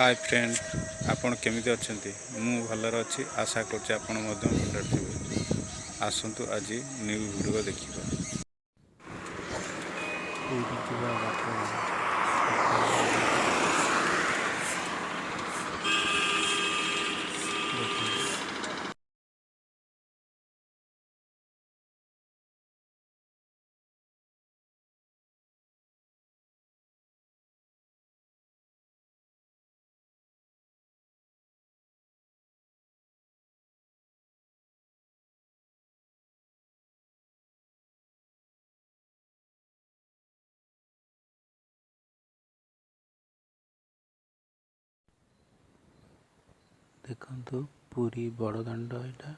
Hi friend आपण केमिति अच्छे मु भलर अच्छी आशा करछि आपण मध्य भलर थिबे आसंतु आज न्यू वीडियो देखिबा। देखो पूरी बड़दाण्ड यहाँ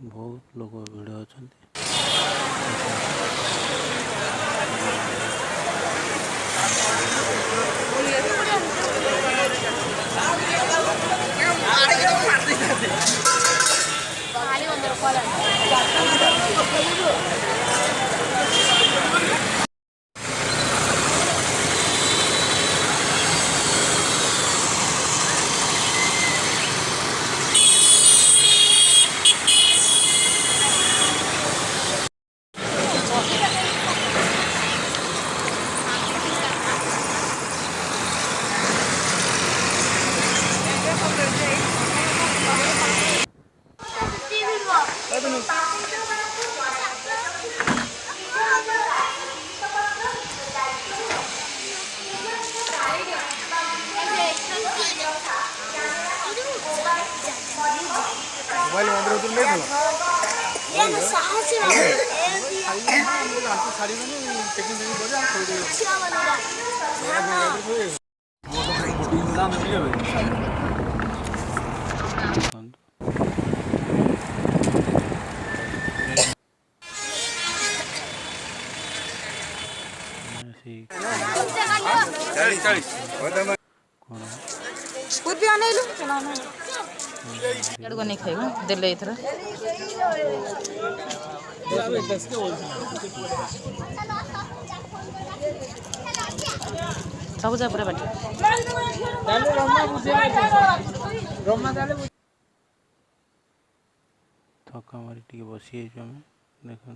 बहुत लोग भिड़ अच्छा मोबाइल मंदिर तो नहीं था ये ना साहसी ना ये आंटी साड़ी में टेकिंग नहीं बोले आप थोड़ी अच्छा बन रहा है मोटो दाम में मिले चालीस चालीस कुछ आने लो चला ना लड़को नहीं खाएगा दिल ले इधर सब जा पूरा बैठ थका मारी टी बसी आम देखो